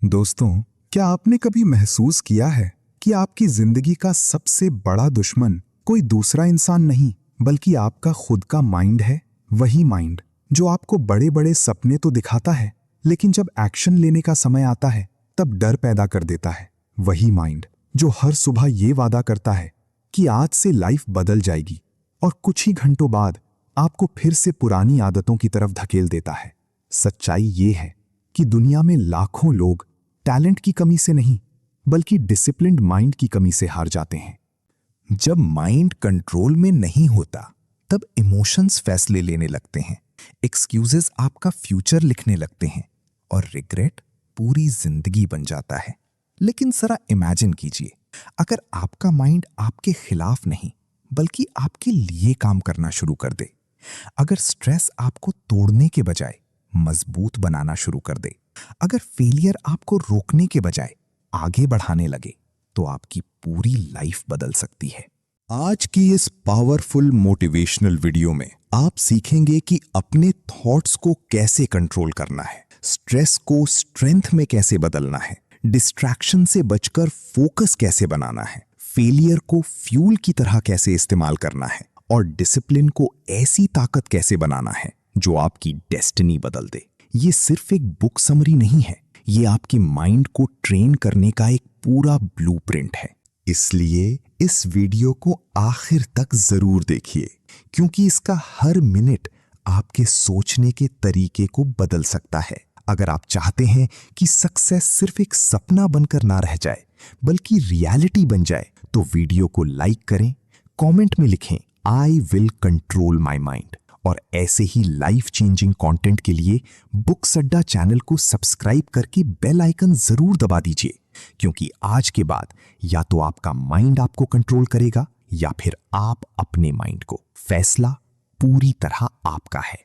दोस्तों, क्या आपने कभी महसूस किया है कि आपकी जिंदगी का सबसे बड़ा दुश्मन कोई दूसरा इंसान नहीं बल्कि आपका खुद का माइंड है? वही माइंड जो आपको बड़े बड़े सपने तो दिखाता है, लेकिन जब एक्शन लेने का समय आता है तब डर पैदा कर देता है। वही माइंड जो हर सुबह ये वादा करता है कि आज से लाइफ बदल जाएगी, और कुछ ही घंटों बाद आपको फिर से पुरानी आदतों की तरफ धकेल देता है। सच्चाई ये है कि दुनिया में लाखों लोग टैलेंट की कमी से नहीं बल्कि डिसिप्लिन्ड माइंड की कमी से हार जाते हैं। जब माइंड कंट्रोल में नहीं होता तब इमोशंस फैसले लेने लगते हैं, एक्सक्यूजेस आपका फ्यूचर लिखने लगते हैं और रिग्रेट पूरी जिंदगी बन जाता है। लेकिन जरा इमेजिन कीजिए, अगर आपका माइंड आपके खिलाफ नहीं बल्कि आपके लिए काम करना शुरू कर दे। अगर स्ट्रेस आपको तोड़ने के बजाय मजबूत बनाना शुरू कर दे, अगर फेलियर आपको रोकने के बजाय आगे बढ़ाने लगे, तो आपकी पूरी लाइफ बदल सकती है। आज की इस पावरफुल मोटिवेशनल वीडियो में आप सीखेंगे कि अपने थॉट्स को कैसे कंट्रोल करना है, स्ट्रेस को स्ट्रेंथ में कैसे बदलना है, डिस्ट्रैक्शन से बचकर फोकस कैसे बनाना है, फेलियर को फ्यूल की तरह कैसे इस्तेमाल करना है और डिसिप्लिन को ऐसी ताकत कैसे बनाना है जो आपकी डेस्टिनी बदल दे। ये सिर्फ एक बुक समरी नहीं है, ये आपके माइंड को ट्रेन करने का एक पूरा ब्लूप्रिंट है। इसलिए इस वीडियो को आखिर तक जरूर देखिए, क्योंकि इसका हर मिनट आपके सोचने के तरीके को बदल सकता है। अगर आप चाहते हैं कि सक्सेस सिर्फ एक सपना बनकर ना रह जाए बल्कि रियलिटी बन जाए, तो वीडियो को लाइक करें, कमेंट में लिखें I will control my mind, और ऐसे ही लाइफ चेंजिंग कंटेंट के लिए बुक्स अड्डा चैनल को सब्सक्राइब करके बेल आइकन जरूर दबा दीजिए, क्योंकि आज के बाद या तो आपका माइंड आपको कंट्रोल करेगा या फिर आप अपने माइंड को। फैसला पूरी तरह आपका है।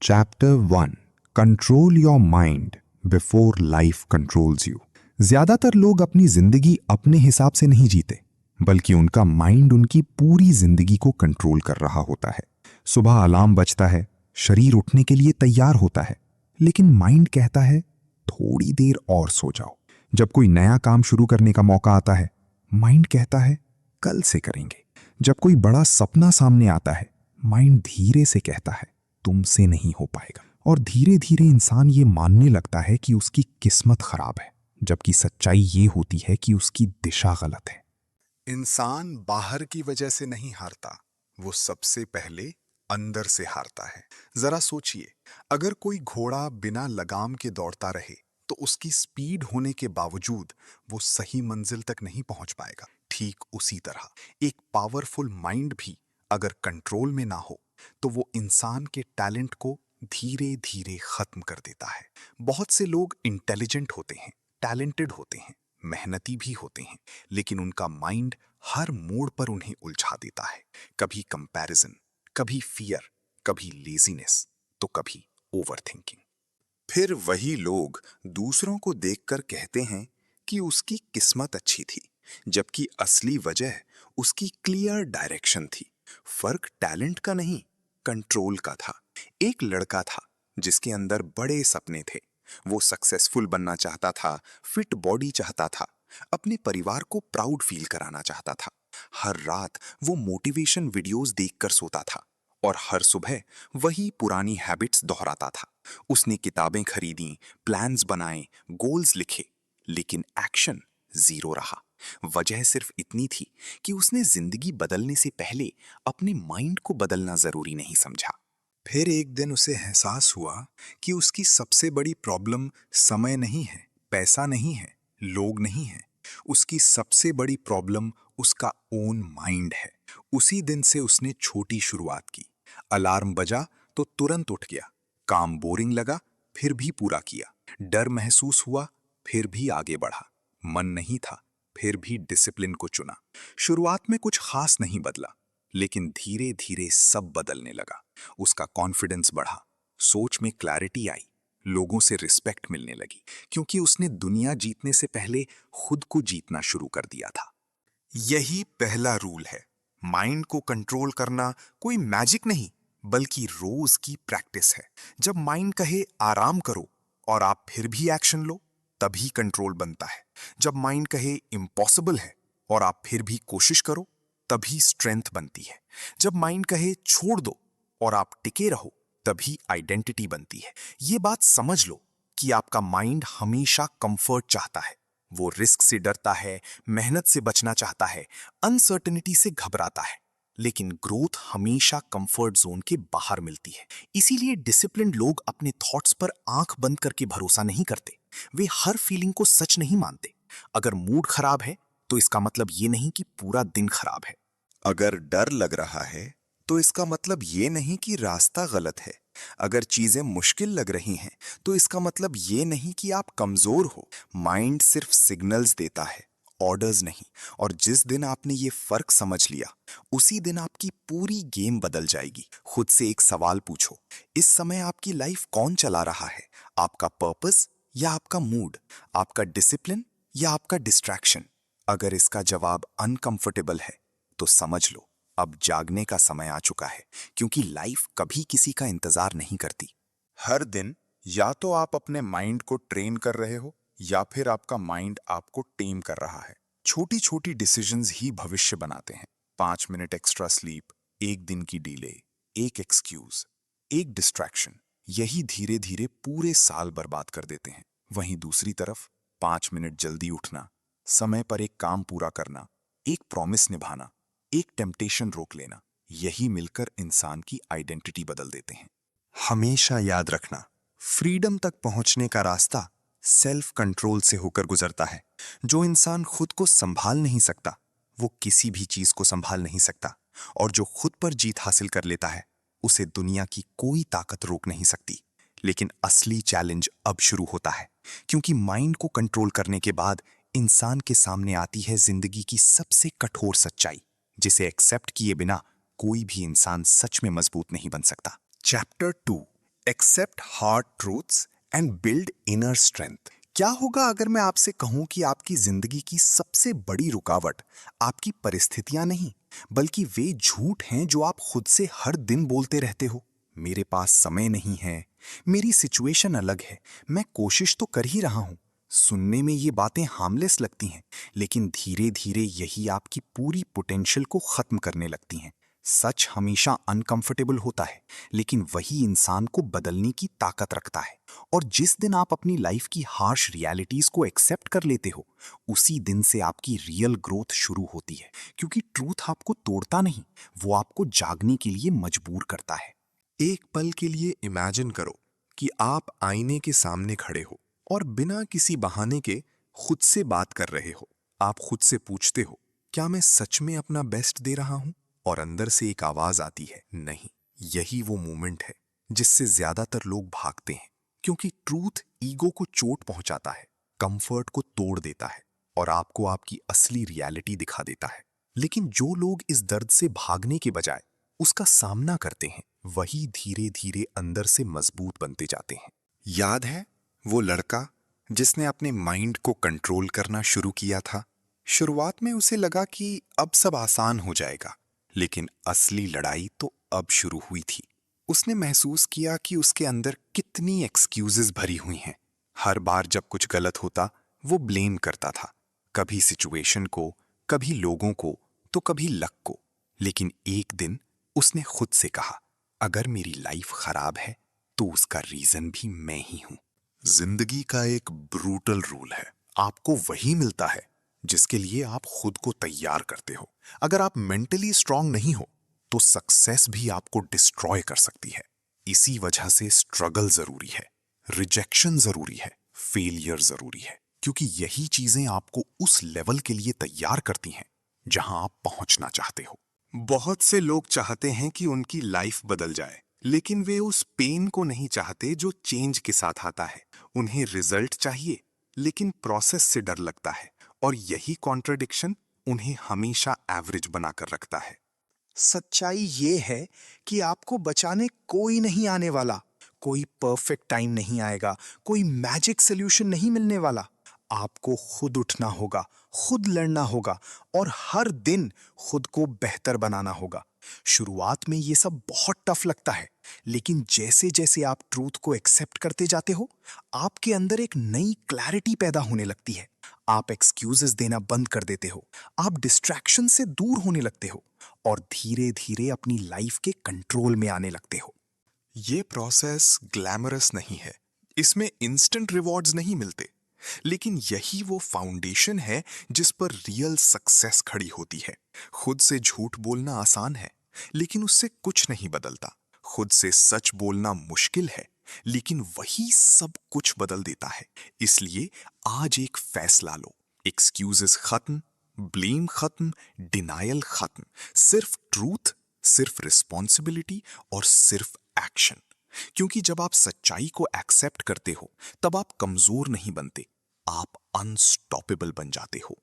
Chapter 1, control your mind before life controls you. ज्यादातर लोग अपनी जिंदगी अपने हिसाब से नहीं जीते, बल्कि उनका माइंड उनकी पूरी जिंदगी को कंट्रोल कर रहा होता है। सुबह अलार्म बजता है, शरीर उठने के लिए तैयार होता है, लेकिन माइंड कहता है थोड़ी देर और सो जाओ। जब कोई नया काम शुरू करने का मौका आता है, माइंड कहता है कल से करेंगे। जब कोई बड़ा सपना सामने आता है, माइंड धीरे से कहता है तुमसे नहीं हो पाएगा। और धीरे धीरे इंसान ये मानने लगता है कि उसकी किस्मत खराब है, जबकि सच्चाई ये होती है कि उसकी दिशा गलत है। इंसान बाहर की वजह से नहीं हारता, वो सबसे पहले अंदर से हारता है। जरा सोचिए, अगर कोई घोड़ा बिना लगाम के दौड़ता रहे तो उसकी स्पीड होने के बावजूद वो सही मंजिल तक नहीं पहुंच पाएगा। ठीक उसी तरह एक पावरफुल माइंड भी अगर कंट्रोल में ना हो तो वो इंसान के टैलेंट को धीरे धीरे खत्म कर देता है। बहुत से लोग इंटेलिजेंट होते हैं, टैलेंटेड होते हैं, मेहनती भी होते हैं, लेकिन उनका माइंड हर मोड़ पर उन्हें उलझा देता है। कभी कंपैरिजन, कभी फियर, कभी लेजीनेस, तो कभी ओवरथिंकिंग। फिर वही लोग दूसरों को देखकर कहते हैं कि उसकी किस्मत अच्छी थी, जबकि असली वजह उसकी क्लियर डायरेक्शन थी। फर्क टैलेंट का नहीं, कंट्रोल का था। एक लड़का था जिसके अंदर बड़े सपने थे। वो सक्सेसफुल बनना चाहता था, फिट बॉडी चाहता था, अपने परिवार को प्राउड फील कराना चाहता था। हर रात वो मोटिवेशन वीडियोस देखकर सोता था और हर सुबह वही पुरानी हैबिट्स दोहराता था। उसने किताबें खरीदी, प्लान्स बनाए, गोल्स लिखे, लेकिन एक्शन जीरो रहा। वजह सिर्फ इतनी थी कि उसने जिंदगी बदलने से पहले अपने माइंड को बदलना जरूरी नहीं समझा। फिर एक दिन उसे एहसास हुआ कि उसकी सबसे बड़ी प्रॉब्लम समय नहीं है, पैसा नहीं है, लोग नहीं है। उसकी सबसे बड़ी प्रॉब्लम उसका ओन माइंड है। उसी दिन से उसने छोटी शुरुआत की। अलार्म बजा तो तुरंत उठ गया। काम बोरिंग लगा फिर भी पूरा किया। डर महसूस हुआ फिर भी आगे बढ़ा। मन नहीं था फिर भी डिसिप्लिन को चुना। शुरुआत में कुछ खास नहीं बदला, लेकिन धीरे धीरे सब बदलने लगा। उसका कॉन्फिडेंस बढ़ा, सोच में क्लैरिटी आई, लोगों से रिस्पेक्ट मिलने लगी, क्योंकि उसने दुनिया जीतने से पहले खुद को जीतना शुरू कर दिया था। यही पहला रूल है। माइंड को कंट्रोल करना कोई मैजिक नहीं, बल्कि रोज की प्रैक्टिस है। जब माइंड कहे आराम करो और आप फिर भी एक्शन लो, तभी कंट्रोल बनता है। जब माइंड कहे इम्पॉसिबल है और आप फिर भी कोशिश करो, तभी स्ट्रेंथ बनती है। जब माइंड कहे छोड़ दो और आप टिके रहो, तभी आइडेंटिटी बनती है। ये बात समझ लो कि आपका माइंड हमेशा कंफर्ट चाहता है। वो रिस्क से डरता है, मेहनत से बचना चाहता है, अनसर्टेनिटी से घबराता है। लेकिन ग्रोथ हमेशा कंफर्ट जोन के बाहर मिलती है। इसीलिए डिसिप्लिन्ड लोग अपने थॉट्स पर आंख बंद करके भरोसा नहीं करते। वे हर फीलिंग को सच नहीं मानते। अगर मूड खराब है तो इसका मतलब ये नहीं कि पूरा दिन खराब है। अगर डर लग रहा है तो इसका मतलब ये नहीं कि रास्ता गलत है। अगर चीजें मुश्किल लग रही हैं तो इसका मतलब ये नहीं कि आप कमजोर हो। माइंड सिर्फ सिग्नल्स देता है, ऑर्डर्स नहीं। और जिस दिन आपने ये फर्क समझ लिया, उसी दिन आपकी पूरी गेम बदल जाएगी। खुद से एक सवाल पूछो, इस समय आपकी लाइफ कौन चला रहा है? आपका पर्पस या आपका मूड? आपका डिसिप्लिन या आपका डिस्ट्रैक्शन? अगर इसका जवाब अनकंफर्टेबल है तो समझ लो अब जागने का समय आ चुका है, क्योंकि लाइफ कभी किसी का इंतजार नहीं करती। हर दिन या तो आप अपने माइंड को ट्रेन कर रहे हो या फिर आपका माइंड आपको टेम कर रहा है। छोटी छोटी डिसीजंस ही भविष्य बनाते हैं। 5 मिनट एक्स्ट्रा स्लीप, एक दिन की डिले, एक एक्सक्यूज, एक डिस्ट्रैक्शन, यही धीरे धीरे पूरे साल बर्बाद कर देते हैं। वहीं दूसरी तरफ 5 मिनट जल्दी उठना, समय पर एक काम पूरा करना, एक प्रॉमिस निभाना, एक टेम्पटेशन रोक लेना, यही मिलकर इंसान की आइडेंटिटी बदल देते हैं। हमेशा याद रखना, फ्रीडम तक पहुंचने का रास्ता सेल्फ कंट्रोल से होकर गुजरता है। जो इंसान खुद को संभाल नहीं सकता, वो किसी भी चीज को संभाल नहीं सकता। और जो खुद पर जीत हासिल कर लेता है, उसे दुनिया की कोई ताकत रोक नहीं सकती। लेकिन असली चैलेंज अब शुरू होता है, क्योंकि माइंड को कंट्रोल करने के बाद इंसान के सामने आती है जिंदगी की सबसे कठोर सच्चाई, जिसे एक्सेप्ट किए बिना कोई भी इंसान सच में मजबूत नहीं बन सकता। Chapter 2, accept hard truths and build inner strength. क्या होगा अगर मैं आपसे कहूं कि आपकी जिंदगी की सबसे बड़ी रुकावट आपकी परिस्थितियां नहीं, बल्कि वे झूठ हैं जो आप खुद से हर दिन बोलते रहते हो? मेरे पास समय नहीं है, मेरी सिचुएशन अलग है, मैं कोशिश तो कर ही रहा हूं। सुनने में ये बातें हार्मलेस लगती हैं, लेकिन धीरे धीरे यही आपकी पूरी पोटेंशियल को खत्म करने लगती हैं। सच हमेशा अनकंफर्टेबल होता है, लेकिन वही इंसान को बदलने की ताकत रखता है। और जिस दिन आप अपनी लाइफ की हार्श रियलिटीज को एक्सेप्ट कर लेते हो, उसी दिन से आपकी रियल ग्रोथ शुरू होती है। क्योंकि ट्रूथ आपको तोड़ता नहीं, वो आपको जागने के लिए मजबूर करता है। एक पल के लिए इमेजिन करो कि आप आईने के सामने खड़े हो और बिना किसी बहाने के खुद से बात कर रहे हो। आप खुद से पूछते हो, क्या मैं सच में अपना बेस्ट दे रहा हूं? और अंदर से एक आवाज आती है, नहीं। यही वो मोमेंट है जिससे ज्यादातर लोग भागते हैं, क्योंकि ट्रूथ ईगो को चोट पहुंचाता है, कंफर्ट को तोड़ देता है और आपको आपकी असली रियलिटी दिखा देता है। लेकिन जो लोग इस दर्द से भागने के बजाय उसका सामना करते हैं, वही धीरे धीरे अंदर से मजबूत बनते जाते हैं। याद है वो लड़का जिसने अपने माइंड को कंट्रोल करना शुरू किया था? शुरुआत में उसे लगा कि अब सब आसान हो जाएगा, लेकिन असली लड़ाई तो अब शुरू हुई थी। उसने महसूस किया कि उसके अंदर कितनी एक्सक्यूजेस भरी हुई हैं। हर बार जब कुछ गलत होता, वो ब्लेम करता था, कभी सिचुएशन को, कभी लोगों को, तो कभी लक को। लेकिन एक दिन उसने खुद से कहा, अगर मेरी लाइफ खराब है तो उसका रीजन भी मैं ही हूं। जिंदगी का एक ब्रूटल रूल है, आपको वही मिलता है जिसके लिए आप खुद को तैयार करते हो। अगर आप मेंटली स्ट्रांग नहीं हो तो सक्सेस भी आपको डिस्ट्रॉय कर सकती है। इसी वजह से स्ट्रगल जरूरी है, रिजेक्शन जरूरी है, फेलियर जरूरी है, क्योंकि यही चीजें आपको उस लेवल के लिए तैयार करती हैं जहां आप पहुंचना चाहते हो। बहुत से लोग चाहते हैं कि उनकी लाइफ बदल जाए, लेकिन वे उस पेन को नहीं चाहते जो चेंज के साथ आता है। उन्हें रिजल्ट चाहिए, लेकिन प्रोसेस से डर लगता है, और यही कॉन्ट्रडिक्शन उन्हें हमेशा एवरेज बनाकर रखता है। सच्चाई ये है कि आपको बचाने कोई नहीं आने वाला, कोई परफेक्ट टाइम नहीं आएगा, कोई मैजिक सॉल्यूशन नहीं मिलने वाला। आपको खुद उठना होगा, खुद लड़ना होगा और हर दिन खुद को बेहतर बनाना होगा। शुरुआत में ये सब बहुत टफ लगता है, लेकिन जैसे जैसे आप ट्रूथ को एक्सेप्ट करते जाते हो, आपके अंदर एक नई क्लैरिटी पैदा होने लगती है। आप एक्सक्यूजेस देना बंद कर देते हो, आप डिस्ट्रैक्शन से दूर होने लगते हो और धीरे धीरे अपनी लाइफ के कंट्रोल में आने लगते हो। ये प्रोसेस ग्लैमरस नहीं है, इसमें इंस्टेंट रिवॉर्ड्स नहीं मिलते, लेकिन यही वो फाउंडेशन है जिस पर रियल सक्सेस खड़ी होती है। खुद से झूठ बोलना आसान है, लेकिन उससे कुछ नहीं बदलता। खुद से सच बोलना मुश्किल है, लेकिन वही सब कुछ बदल देता है। इसलिए आज एक फैसला लो, एक्सक्यूजेस खत्म, ब्लेम खत्म, डिनायल खत्म, सिर्फ ट्रूथ, सिर्फ रिस्पॉन्सिबिलिटी और सिर्फ एक्शन। क्योंकि जब आप सच्चाई को एक्सेप्ट करते हो, तब आप कमजोर नहीं बनते, आप अनस्टॉपेबल बन जाते हो।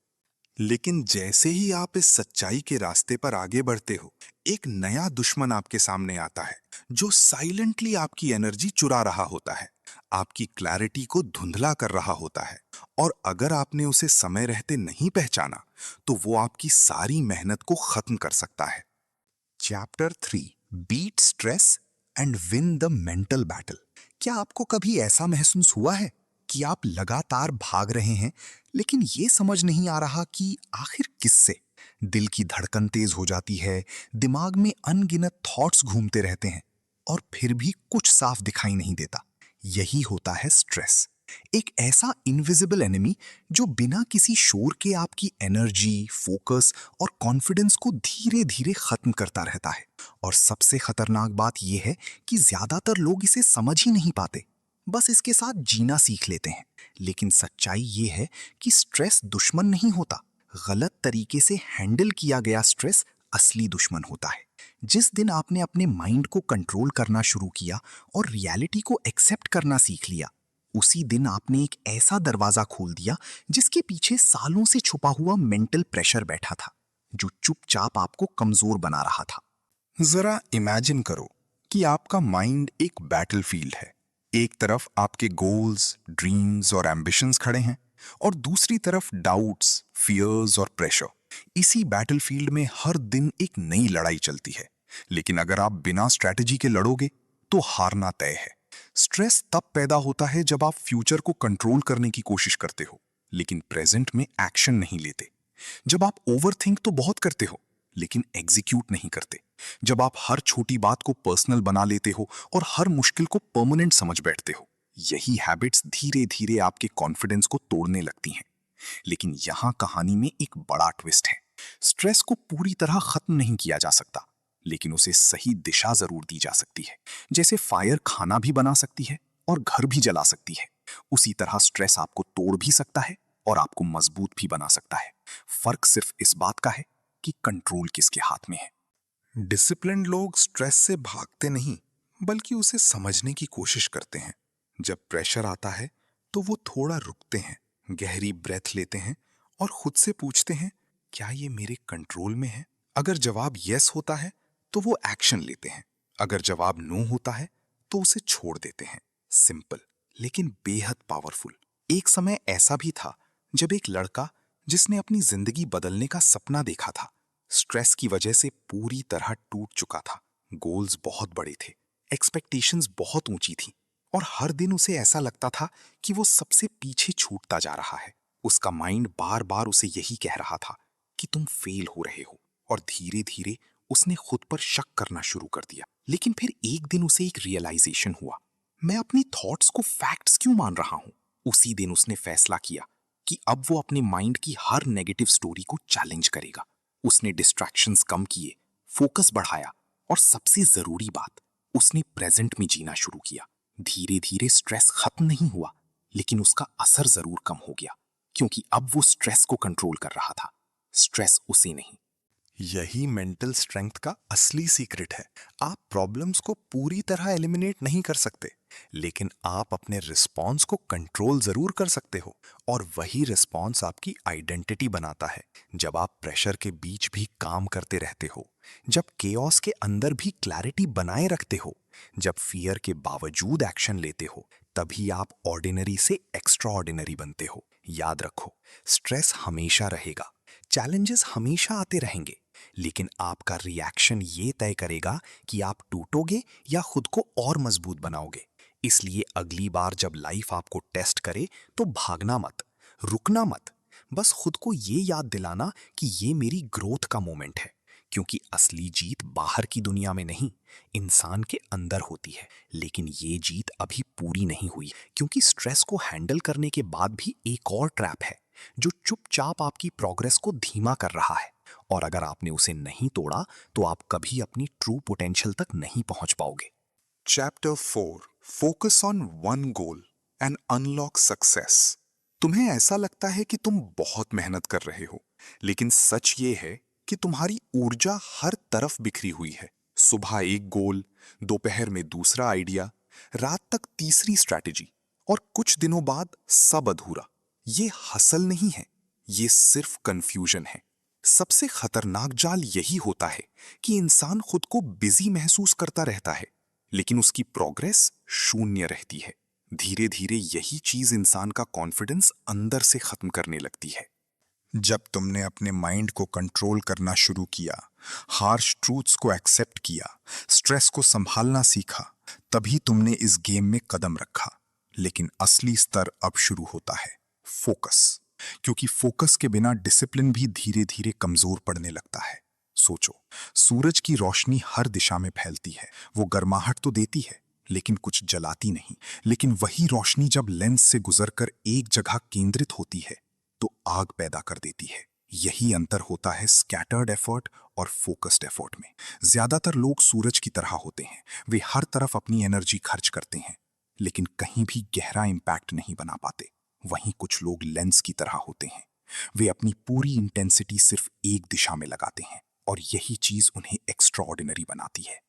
लेकिन जैसे ही आप इस सच्चाई के रास्ते पर आगे बढ़ते हो, एक नया दुश्मन आपके सामने आता है जो साइलेंटली आपकी एनर्जी चुरा रहा होता है, आपकी क्लैरिटी को धुंधला कर रहा होता है। और अगर आपने उसे समय रहते नहीं पहचाना, तो वो आपकी सारी मेहनत को खत्म कर सकता है। Chapter 3, beat stress and win the mental battle. क्या आपको कभी ऐसा महसूस हुआ है कि आप लगातार भाग रहे हैं, लेकिन ये समझ नहीं आ रहा कि आखिर किससे? दिल की धड़कन तेज हो जाती है, दिमाग में अनगिनत थॉट्स घूमते रहते हैं और फिर भी कुछ साफ दिखाई नहीं देता। यही होता है स्ट्रेस, एक ऐसा इनविजिबल एनिमी जो बिना किसी शोर के आपकी एनर्जी, फोकस और कॉन्फिडेंस को धीरे धीरे खत्म करता रहता है। और सबसे खतरनाक बात यह है कि ज्यादातर लोग इसे समझ ही नहीं पाते, बस इसके साथ जीना सीख लेते हैं। लेकिन सच्चाई ये है कि स्ट्रेस दुश्मन नहीं होता, गलत तरीके से हैंडल किया गया स्ट्रेस असली दुश्मन होता है। जिस दिन आपने अपने माइंड को कंट्रोल करना शुरू किया और रियलिटी को एक्सेप्ट करना सीख लिया, उसी दिन आपने एक ऐसा दरवाजा खोल दिया जिसके पीछे सालों से छुपा हुआ मेंटल प्रेशर बैठा था, जो चुपचाप आपको कमजोर बना रहा था। जरा इमेजिन करो कि आपका माइंड एक बैटलफील्ड है। एक तरफ आपके गोल्स, ड्रीम्स और एम्बिशंस खड़े हैं और दूसरी तरफ डाउट्स, फियर्स और प्रेशर। इसी बैटलफील्ड में हर दिन एक नई लड़ाई चलती है, लेकिन अगर आप बिना स्ट्रैटेजी के लड़ोगे तो हारना तय है। स्ट्रेस तब पैदा होता है जब आप फ्यूचर को कंट्रोल करने की कोशिश करते हो, लेकिन प्रेजेंट में एक्शन नहीं लेते। जब आप ओवरथिंक तो बहुत करते हो, लेकिन एग्जीक्यूट नहीं करते। जब आप हर छोटी बात को पर्सनल बना लेते हो और हर मुश्किल को परमानेंट समझ बैठते हो। यही हैबिट्स धीरे धीरे आपके कॉन्फिडेंस को तोड़ने लगती हैं। लेकिन यहां कहानी में एक बड़ा ट्विस्ट है। स्ट्रेस को पूरी तरह खत्म नहीं किया जा सकता, लेकिन उसे सही दिशा जरूर दी जा सकती है। जैसे फायर खाना भी बना सकती है और घर भी जला सकती है, उसी तरह स्ट्रेस आपको तोड़ भी सकता है और आपको मजबूत भी बना सकता है। फर्क सिर्फ इस बात का है कि कंट्रोल किसके हाथ में है। डिसिप्लिन्ड लोग स्ट्रेस से भागते नहीं, बल्कि उसे समझने की कोशिश करते हैं। जब प्रेशर आता है तो वो थोड़ा रुकते हैं, गहरी ब्रेथ लेते हैं और खुद से पूछते हैं, क्या ये मेरे कंट्रोल में है? अगर जवाब यस होता है तो वो एक्शन लेते हैं, अगर जवाब नो होता है तो उसे छोड़ देते हैं। सिंपल लेकिन बेहद पावरफुल। एक समय ऐसा भी था जब एक लड़का जिसने अपनी जिंदगी बदलने का सपना देखा था, स्ट्रेस की वजह से पूरी तरह टूट चुका था। गोल्स बहुत बड़े थे, एक्सपेक्टेशंस बहुत ऊंची थी और हर दिन उसे ऐसा लगता था कि वो सबसे पीछे छूटता जा रहा है। उसका माइंड बार बार उसे यही कह रहा था कि तुम फेल हो रहे हो, और धीरे धीरे उसने खुद पर शक करना शुरू कर दिया। लेकिन फिर एक दिन उसे एक रियलाइजेशन हुआ, मैं अपनी थॉट्स को फैक्ट्स क्यों मान रहा हूं? उसी दिन उसने फैसला किया कि अब वो अपने माइंड की हर नेगेटिव स्टोरी को चैलेंज करेगा। उसने डिस्ट्रैक्शंस कम किए, फोकस बढ़ाया और सबसे जरूरी बात, उसने प्रेजेंट में जीना शुरू किया। धीरे धीरे स्ट्रेस खत्म नहीं हुआ, लेकिन उसका असर जरूर कम हो गया, क्योंकि अब वो स्ट्रेस को कंट्रोल कर रहा था, स्ट्रेस उसे नहीं। यही मेंटल स्ट्रेंथ का असली सीक्रेट है। आप प्रॉब्लम्स को पूरी तरह एलिमिनेट नहीं कर सकते, लेकिन आप अपने रिस्पॉन्स को कंट्रोल जरूर कर सकते हो, और वही रिस्पॉन्स आपकी आइडेंटिटी बनाता है। जब आप प्रेशर के बीच भी काम करते रहते हो, जब केओस के अंदर भी क्लैरिटी बनाए रखते हो, जब फियर के बावजूद एक्शन लेते हो, तभी आप ऑर्डिनरी से एक्स्ट्रा ऑर्डिनरी बनते हो। याद रखो, स्ट्रेस हमेशा रहेगा, चैलेंजेस हमेशा आते रहेंगे, लेकिन आपका रिएक्शन ये तय करेगा कि आप टूटोगे या खुद को और मजबूत बनाओगे। इसलिए अगली बार जब लाइफ आपको टेस्ट करे तो भागना मत, रुकना मत, बस खुद को ये याद दिलाना कि ये मेरी ग्रोथ का मोमेंट है, क्योंकि असली जीत बाहर की दुनिया में नहीं, इंसान के अंदर होती है। लेकिन ये जीत अभी पूरी नहीं हुई, क्योंकि स्ट्रेस को हैंडल करने के बाद भी एक और ट्रैप है जो चुपचाप आपकी प्रोग्रेस को धीमा कर रहा है, और अगर आपने उसे नहीं तोड़ा तो आप कभी अपनी ट्रू पोटेंशियल तक नहीं पहुंच पाओगे। Chapter 4, focus on one goal and unlock success. तुम्हें ऐसा लगता है कि तुम बहुत मेहनत कर रहे हो, लेकिन सच ये है कि तुम्हारी ऊर्जा हर तरफ बिखरी हुई है। सुबह एक गोल, दोपहर में दूसरा आइडिया, रात तक तीसरी स्ट्रैटेजी, और कुछ दिनों बाद सब अधूरा। ये हसल नहीं है, ये सिर्फ कंफ्यूजन है। सबसे खतरनाक जाल यही होता है कि इंसान खुद को बिजी महसूस करता रहता है, लेकिन उसकी प्रोग्रेस शून्य रहती है। धीरे धीरे यही चीज इंसान का कॉन्फिडेंस अंदर से खत्म करने लगती है। जब तुमने अपने माइंड को कंट्रोल करना शुरू किया, हार्श ट्रूथ्स को एक्सेप्ट किया, स्ट्रेस को संभालना सीखा, तभी तुमने इस गेम में कदम रखा। लेकिन असली स्तर अब शुरू होता है, फोकस। क्योंकि फोकस के बिना डिसिप्लिन भी धीरे धीरे कमजोर पड़ने लगता है। सोचो, सूरज की रोशनी हर दिशा में फैलती है, वो गर्माहट तो देती है लेकिन कुछ जलाती नहीं। लेकिन वही रोशनी जब लेंस से गुजरकर एक जगह केंद्रित होती है तो आग पैदा कर देती है। यही अंतर होता है स्कैटर्ड एफर्ट और फोकस्ड एफर्ट में। ज्यादातर लोग सूरज की तरह होते हैं, वे हर तरफ अपनी एनर्जी खर्च करते हैं लेकिन कहीं भी गहरा इंपैक्ट नहीं बना पाते। वहीं कुछ लोग लेंस की तरह होते हैं, वे अपनी पूरी इंटेंसिटी सिर्फ एक दिशा में लगाते हैं और यही चीज उन्हें एक्स्ट्राऑर्डिनरी बनाती है।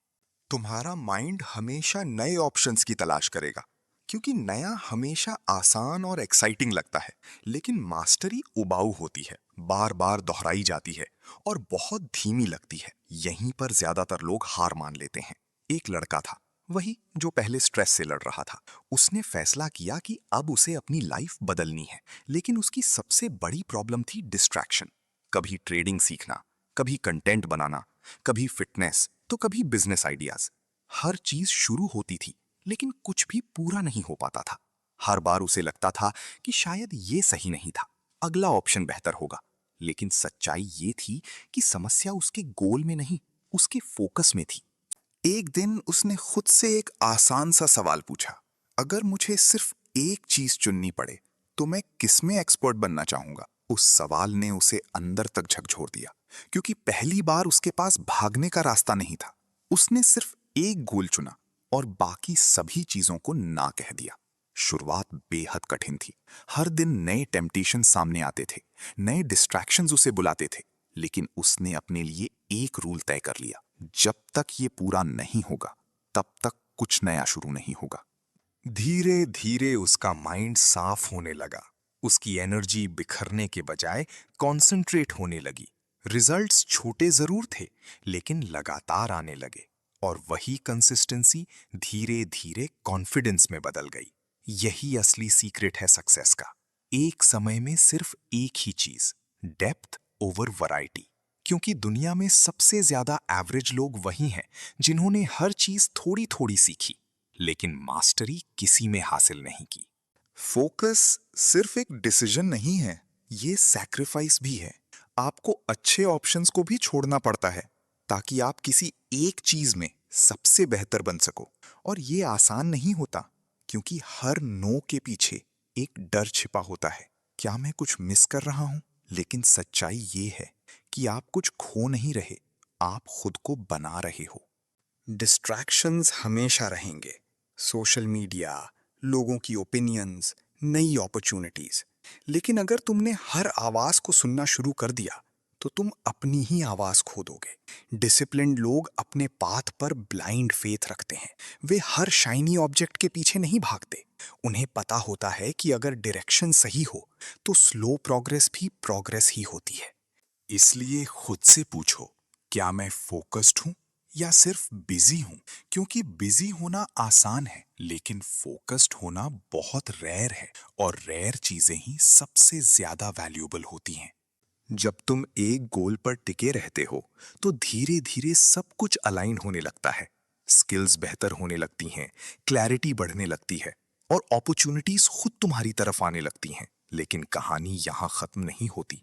तुम्हारा माइंड हमेशा नए ऑप्शंस की तलाश करेगा, क्योंकि नया हमेशा आसान और एक्साइटिंग लगता है। लेकिन मास्टरी उबाऊ होती है, बार बार दोहराई जाती है और बहुत धीमी लगती है। यहीं पर ज्यादातर लोग हार मान लेते हैं। एक लड़का था, वही जो पहले स्ट्रेस से लड़ रहा था। उसने फैसला किया कि अब उसे अपनी लाइफ बदलनी है, लेकिन उसकी सबसे बड़ी प्रॉब्लम थी डिस्ट्रैक्शन। कभी ट्रेडिंग सीखना, कभी कंटेंट बनाना, कभी फिटनेस, तो कभी बिजनेस आइडियाज। हर चीज शुरू होती थी लेकिन कुछ भी पूरा नहीं हो पाता था। हर बार उसे लगता था कि शायद ये सही नहीं था, अगला ऑप्शन बेहतर होगा। लेकिन सच्चाई ये थी कि समस्या उसके गोल में नहीं, उसके फोकस में थी। एक दिन उसने खुद से एक आसान सा सवाल पूछा, अगर मुझे सिर्फ एक चीज चुननी पड़े तो मैं किसमें एक्सपर्ट बनना चाहूंगा। उस सवाल ने उसे अंदर तक झकझोर दिया, क्योंकि पहली बार उसके पास भागने का रास्ता नहीं था। उसने सिर्फ एक गोल चुना और बाकी सभी चीजों को ना कह दिया। शुरुआत बेहद कठिन थी। हर दिन नए टेम्पटेशन सामने आते थे, नए डिस्ट्रैक्शंस उसे बुलाते थे। लेकिन उसने अपने लिए एक रूल तय कर लिया, जब तक ये पूरा नहीं होगा तब तक कुछ नया शुरू नहीं होगा। धीरे धीरे उसका माइंड साफ होने लगा, उसकी एनर्जी बिखरने के बजाय कॉन्सेंट्रेट होने लगी। रिजल्ट्स छोटे जरूर थे लेकिन लगातार आने लगे, और वही कंसिस्टेंसी धीरे धीरे कॉन्फिडेंस में बदल गई। यही असली सीक्रेट है सक्सेस का, एक समय में सिर्फ एक ही चीज, डेप्थ ओवर वैरायटी। क्योंकि दुनिया में सबसे ज्यादा एवरेज लोग वही हैं जिन्होंने हर चीज थोड़ी थोड़ी सीखी लेकिन मास्टरी किसी में हासिल नहीं की। फोकस सिर्फ एक डिसीजन नहीं है, ये सैक्रिफाइस भी है। आपको अच्छे ऑप्शंस को भी छोड़ना पड़ता है ताकि आप किसी एक चीज में सबसे बेहतर बन सको। और ये आसान नहीं होता, क्योंकि हर नो के पीछे एक डर छिपा होता है, क्या मैं कुछ मिस कर रहा हूं। लेकिन सच्चाई ये है कि आप कुछ खो नहीं रहे, आप खुद को बना रहे हो। डिस्ट्रैक्शंस हमेशा रहेंगे, सोशल मीडिया, लोगों की ओपिनियंस, नई अपॉर्चुनिटीज। लेकिन अगर तुमने हर आवाज को सुनना शुरू कर दिया तो तुम अपनी ही आवाज खो दोगे। डिसिप्लिन्ड लोग अपने पाथ पर ब्लाइंड फेथ रखते हैं, वे हर शाइनी ऑब्जेक्ट के पीछे नहीं भागते। उन्हें पता होता है कि अगर डायरेक्शन सही हो तो स्लो प्रोग्रेस भी प्रोग्रेस ही होती है। इसलिए खुद से पूछो, क्या मैं फोकस्ड हूं या सिर्फ बिजी हूं? क्योंकि बिजी होना आसान है, लेकिन फोकस्ड होना बहुत रेयर है, और रेयर चीजें ही सबसे ज्यादा वैल्यूएबल होती हैं। जब तुम एक गोल पर टिके रहते हो, तो धीरे धीरे सब कुछ अलाइन होने लगता है। स्किल्स बेहतर होने लगती हैं, क्लैरिटी बढ़ने लगती है, और अपॉर्चुनिटीज खुद तुम्हारी तरफ आने लगती हैं। लेकिन कहानी यहां खत्म नहीं होती,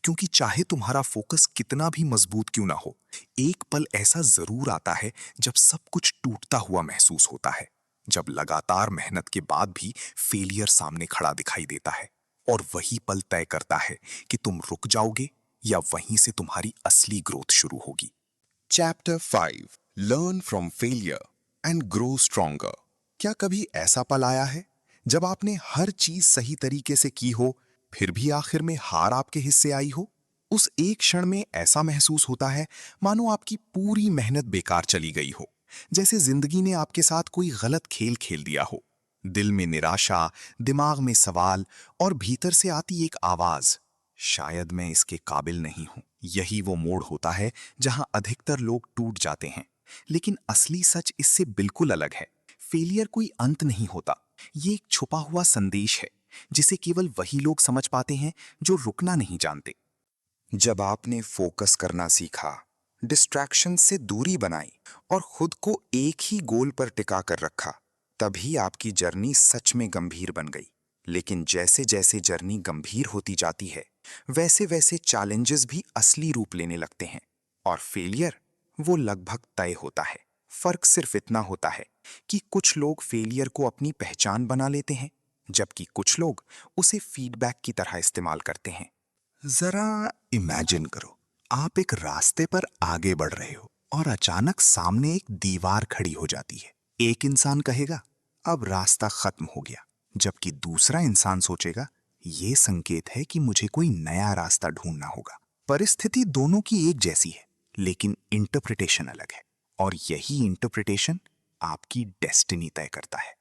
क्योंकि चाहे तुम्हारा फोकस कितना भी मजबूत क्यों ना हो, एक पल ऐसा जरूर आता है जब सब कुछ टूटता हुआ महसूस होता है। जब लगातार मेहनत के बाद भी फेलियर सामने खड़ा दिखाई देता है, और वही पल तय करता है कि तुम रुक जाओगे या वहीं से तुम्हारी असली ग्रोथ शुरू होगी। Chapter 5, learn from failure and grow stronger. क्या कभी ऐसा पल आया है जब आपने हर चीज सही तरीके से की हो, फिर भी आखिर में हार आपके हिस्से आई हो? उस एक क्षण में ऐसा महसूस होता है मानो आपकी पूरी मेहनत बेकार चली गई हो, जैसे जिंदगी ने आपके साथ कोई गलत खेल खेल दिया हो। दिल में निराशा, दिमाग में सवाल, और भीतर से आती एक आवाज, शायद मैं इसके काबिल नहीं हूं। यही वो मोड़ होता है जहां अधिकतर लोग टूट जाते हैं। लेकिन असली सच इससे बिल्कुल अलग है। फेलियर कोई अंत नहीं होता, ये एक छुपा हुआ संदेश है, जिसे केवल वही लोग समझ पाते हैं जो रुकना नहीं जानते। जब आपने फोकस करना सीखा, डिस्ट्रैक्शन से दूरी बनाई, और खुद को एक ही गोल पर टिका कर रखा, तभी आपकी जर्नी सच में गंभीर बन गई। लेकिन जैसे जैसे जर्नी गंभीर होती जाती है, वैसे वैसे चैलेंजेस भी असली रूप लेने लगते हैं, और फेलियर वो लगभग तय होता है। फर्क सिर्फ इतना होता है कि कुछ लोग फेलियर को अपनी पहचान बना लेते हैं, जबकि कुछ लोग उसे फीडबैक की तरह इस्तेमाल करते हैं। जरा इमेजिन करो, आप एक रास्ते पर आगे बढ़ रहे हो, और अचानक सामने एक दीवार खड़ी हो जाती है। एक इंसान कहेगा, अब रास्ता खत्म हो गया, जबकि दूसरा इंसान सोचेगा, ये संकेत है कि मुझे कोई नया रास्ता ढूंढना होगा। परिस्थिति दोनों की एक जैसी है, लेकिन इंटरप्रिटेशन अलग है, और यही इंटरप्रिटेशन आपकी डेस्टिनी तय करता है।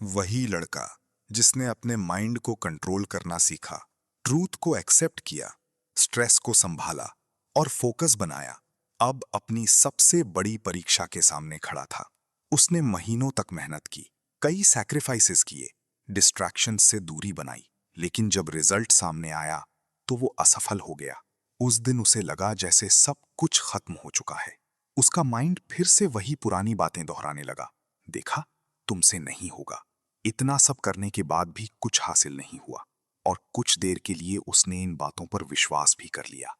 वही लड़का जिसने अपने माइंड को कंट्रोल करना सीखा, ट्रूथ को एक्सेप्ट किया, स्ट्रेस को संभाला, और फोकस बनाया, अब अपनी सबसे बड़ी परीक्षा के सामने खड़ा था। उसने महीनों तक मेहनत की, कई सैक्रिफाइसेस किए, डिस्ट्रैक्शन से दूरी बनाई, लेकिन जब रिजल्ट सामने आया तो वो असफल हो गया। उस दिन उसे लगा जैसे सब कुछ खत्म हो चुका है। उसका माइंड फिर से वही पुरानी बातें दोहराने लगा, देखा, तुमसे नहीं होगा। इतना सब करने के बाद भी कुछ हासिल नहीं हुआ, और कुछ देर के लिए उसने इन बातों पर विश्वास भी कर लिया।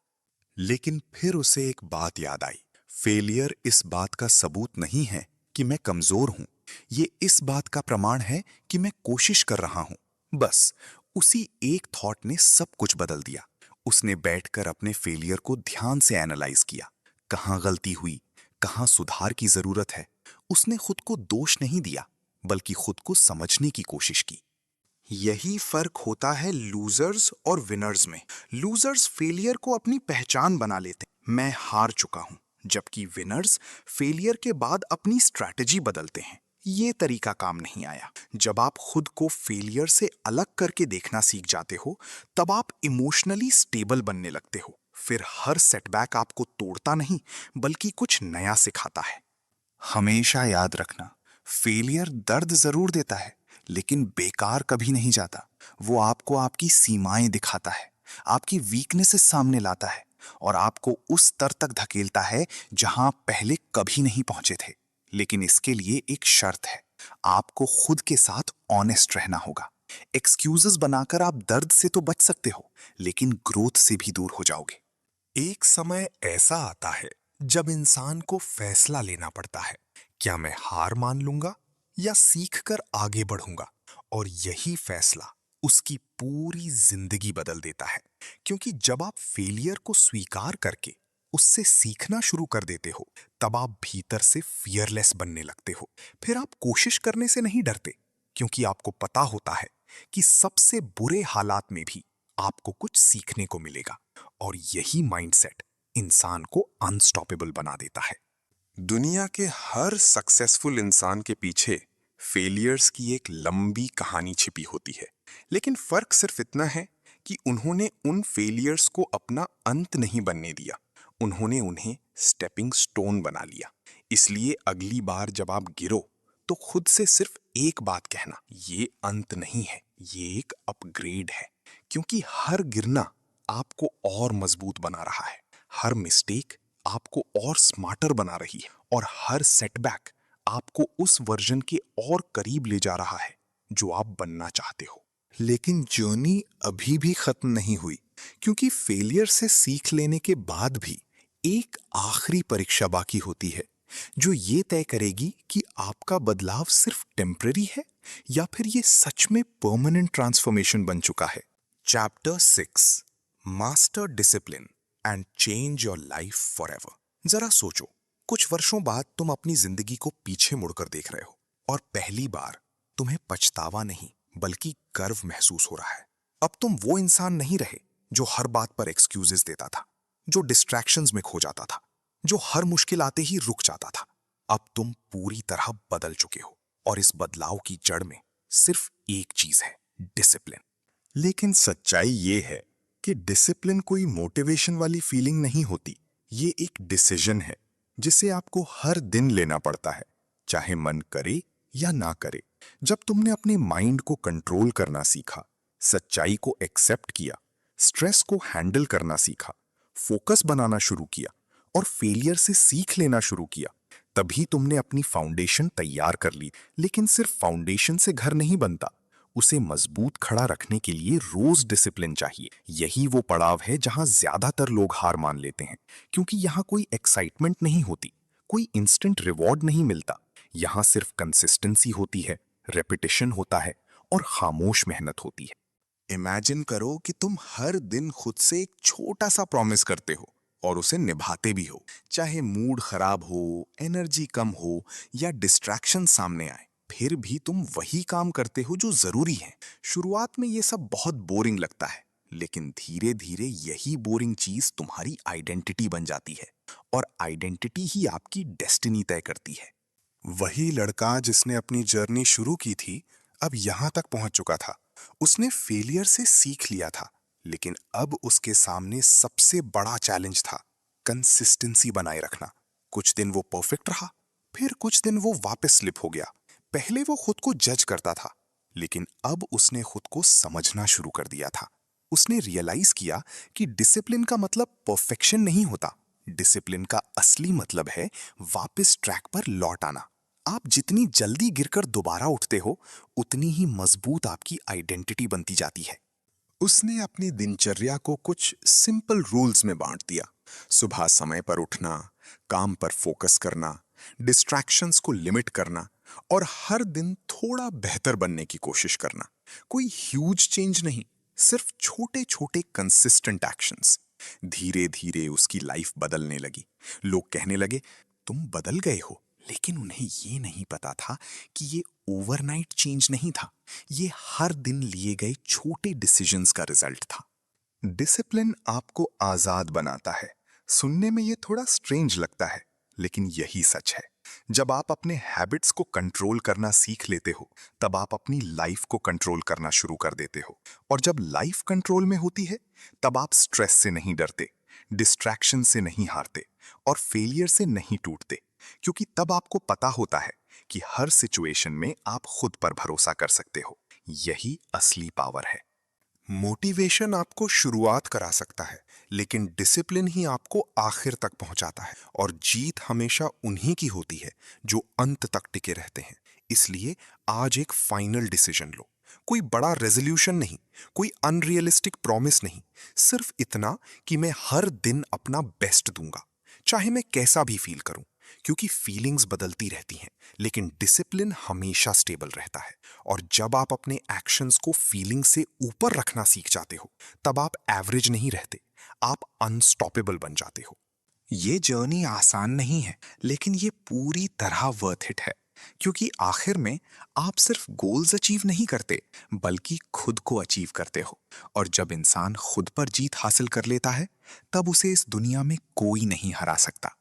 लेकिन फिर उसे एक बात याद आई, फेलियर इस बात का सबूत नहीं है कि मैं कमजोर हूं, ये इस बात का प्रमाण है कि मैं कोशिश कर रहा हूं। बस उसी एक थॉट ने सब कुछ बदल दिया। उसने बैठकर अपने फेलियर को ध्यान से एनालाइज किया, कहां गलती हुई, कहां सुधार की जरूरत है। उसने खुद को दोष नहीं दिया, बल्कि खुद को समझने की कोशिश की। यही फर्क होता है लूजर्स और विनर्स में। लूजर्स फेलियर को अपनी पहचान बना लेते हैं, मैं हार चुका हूं, जबकि विनर्स फेलियर के बाद अपनी स्ट्रैटेजी बदलते हैं। ये तरीका काम नहीं आया। जब आप खुद को फेलियर से अलग करके देखना सीख जाते हो, तब आप इमोशनली स्टेबल बनने लगते हो। फिर हर सेटबैक आपको तोड़ता नहीं, बल्कि कुछ नया सिखाता है। हमेशा याद रखना, फेलियर दर्द जरूर देता है, लेकिन बेकार कभी नहीं जाता। वो आपको आपकी सीमाएं दिखाता है, आपकी वीकनेसेस सामने लाता है, और आपको उस स्तर तक धकेलता है जहां आप पहले कभी नहीं पहुंचे थे। लेकिन इसके लिए एक शर्त है, आपको खुद के साथ ऑनेस्ट रहना होगा। एक्सक्यूजेस बनाकर आप दर्द से तो बच सकते हो, लेकिन ग्रोथ से भी दूर हो जाओगे। एक समय ऐसा आता है जब इंसान को फैसला लेना पड़ता है, क्या मैं हार मान लूंगा या सीख कर आगे बढ़ूंगा? और यही फैसला उसकी पूरी जिंदगी बदल देता है। क्योंकि जब आप फेलियर को स्वीकार करके उससे सीखना शुरू कर देते हो, तब आप भीतर से फियरलेस बनने लगते हो। फिर आप कोशिश करने से नहीं डरते, क्योंकि आपको पता होता है कि सबसे बुरे हालात में भी आपको कुछ सीखने को मिलेगा। और यही माइंडसेट इंसान को अनस्टॉपेबल बना देता है। दुनिया के हर सक्सेसफुल इंसान के पीछे फेलियर्स की एक लंबी कहानी छिपी होती है। लेकिन फर्क सिर्फ इतना है कि उन्होंने उन फेलियर्स को अपना अंत नहीं बनने दिया, उन्होंने उन्हें स्टेपिंग स्टोन बना लिया। इसलिए अगली बार जब आप गिरो तो खुद से सिर्फ एक बात कहना, ये अंत नहीं है, ये एक अपग्रेड है। क्योंकि हर गिरना आपको और मजबूत बना रहा है, हर मिस्टेक आपको और स्मार्टर बना रही है, और हर सेटबैक आपको उस वर्जन के और करीब ले जा रहा है जो आप बनना चाहते हो। लेकिन जर्नी अभी भी खत्म नहीं हुई, क्योंकि फेलियर से सीख लेने के बाद भी एक आखिरी परीक्षा बाकी होती है जो ये तय करेगी कि आपका बदलाव सिर्फ टेम्पररी है या फिर ये सच में परमानेंट ट्रांसफॉर्मेशन बन चुका है। Chapter 6, master discipline and change your life forever. जरा सोचो, कुछ वर्षों बाद तुम अपनी जिंदगी को पीछे मुड़कर देख रहे हो और पहली बार तुम्हें पछतावा नहीं बल्कि गर्व महसूस हो रहा है। अब तुम वो इंसान नहीं रहे जो हर बात पर एक्सक्यूजेस देता था, जो डिस्ट्रैक्शंस में खो जाता था, जो हर मुश्किल आते ही रुक जाता था। अब तुम पूरी तरह बदल चुके हो और इस बदलाव की जड़ में सिर्फ एक चीज है, डिसिप्लिन। लेकिन सच्चाई ये है कि डिसिप्लिन कोई मोटिवेशन वाली फीलिंग नहीं होती। ये एक डिसीजन है जिसे आपको हर दिन लेना पड़ता है, चाहे मन करे या ना करे। जब तुमने अपने माइंड को कंट्रोल करना सीखा, सच्चाई को एक्सेप्ट किया, स्ट्रेस को हैंडल करना सीखा, फोकस बनाना शुरू किया और फेलियर से सीख लेना शुरू किया, तभी तुमने अपनी फाउंडेशन तैयार कर ली। लेकिन सिर्फ फाउंडेशन से घर नहीं बनता, उसे मजबूत खड़ा रखने के लिए रोज डिसिप्लिन चाहिए। यही वो पड़ाव है जहां ज्यादातर लोग हार मान लेते हैं, क्योंकि यहां कोई एक्साइटमेंट नहीं होती, कोई इंस्टेंट रिवॉर्ड नहीं मिलता। यहां सिर्फ कंसिस्टेंसी होती है, रेपिटेशन होता है और खामोश मेहनत होती है। इमेजिन करो कि तुम हर दिन खुद से एक छोटा सा प्रॉमिस करते हो और उसे निभाते भी हो, चाहे मूड खराब हो, एनर्जी कम हो या डिस्ट्रैक्शन सामने आए, फिर भी तुम वही काम करते हो जो जरूरी है। शुरुआत में ये सब बहुत बोरिंग लगता है, लेकिन धीरे धीरे यही बोरिंग चीज तुम्हारी आइडेंटिटी बन जाती है और आइडेंटिटी ही आपकी डेस्टिनी तय करती है। वही लड़का जिसने अपनी जर्नी शुरू की थी, अब यहां तक पहुंच चुका था। उसने फेलियर से सीख लिया था, लेकिन अब उसके सामने सबसे बड़ा चैलेंज था कंसिस्टेंसी बनाए रखना। कुछ दिन वो परफेक्ट रहा, फिर कुछ दिन वो वापस स्लिप हो गया। पहले वो खुद को जज करता था, लेकिन अब उसने खुद को समझना शुरू कर दिया था। उसने रियलाइज किया कि डिसिप्लिन का मतलब परफेक्शन नहीं होता। डिसिप्लिन का असली मतलब है वापस ट्रैक पर लौट आना। आप जितनी जल्दी गिरकर दोबारा उठते हो, उतनी ही मजबूत आपकी आइडेंटिटी बनती जाती है। उसने अपनी दिनचर्या को कुछ सिंपल रूल्स में बांट दिया। सुबह समय पर उठना, काम पर फोकस करना, डिस्ट्रैक्शंस को लिमिट करना और हर दिन थोड़ा बेहतर बनने की कोशिश करना। कोई ह्यूज चेंज नहीं, सिर्फ छोटे छोटे कंसिस्टेंट एक्शंस। धीरे धीरे उसकी लाइफ बदलने लगी। लोग कहने लगे, तुम बदल गए हो। लेकिन उन्हें ये नहीं पता था कि ये ओवरनाइट चेंज नहीं था, ये हर दिन लिए गए छोटे डिसीजंस का रिजल्ट था। डिसिप्लिन आपको आजाद बनाता है। सुनने में ये थोड़ा स्ट्रेंज लगता है, लेकिन यही सच है। जब आप अपने हैबिट्स को कंट्रोल करना सीख लेते हो, तब आप अपनी लाइफ को कंट्रोल करना शुरू कर देते हो। और जब लाइफ कंट्रोल में होती है, तब आप स्ट्रेस से नहीं डरते, डिस्ट्रैक्शन से नहीं हारते और फेलियर से नहीं टूटते, क्योंकि तब आपको पता होता है कि हर सिचुएशन में आप खुद पर भरोसा कर सकते हो। यही असली पावर है। मोटिवेशन आपको शुरुआत करा सकता है, लेकिन डिसिप्लिन ही आपको आखिर तक पहुंचाता है। और जीत हमेशा उन्हीं की होती है जो अंत तक टिके रहते हैं। इसलिए आज एक फाइनल डिसीजन लो। कोई बड़ा रेजोल्यूशन नहीं, कोई अनरियलिस्टिक प्रॉमिस नहीं, सिर्फ इतना कि मैं हर दिन अपना बेस्ट दूंगा, चाहे मैं कैसा भी फील करूं। क्योंकि फीलिंग्स बदलती रहती हैं, लेकिन डिसिप्लिन हमेशा स्टेबल रहता है। और जब आप अपने एक्शंस को फीलिंग से ऊपर रखना सीख जाते हो, तब आप एवरेज नहीं रहते, आप अनस्टॉपेबल बन जाते हो। ये जर्नी आसान नहीं है, लेकिन ये पूरी तरह वर्थ इट है। क्योंकि आखिर में आप सिर्फ गोल्स अचीव नहीं करते, बल्कि खुद को अचीव करते हो। और जब इंसान खुद पर जीत हासिल कर लेता है, तब उसे इस दुनिया में कोई नहीं हरा सकता।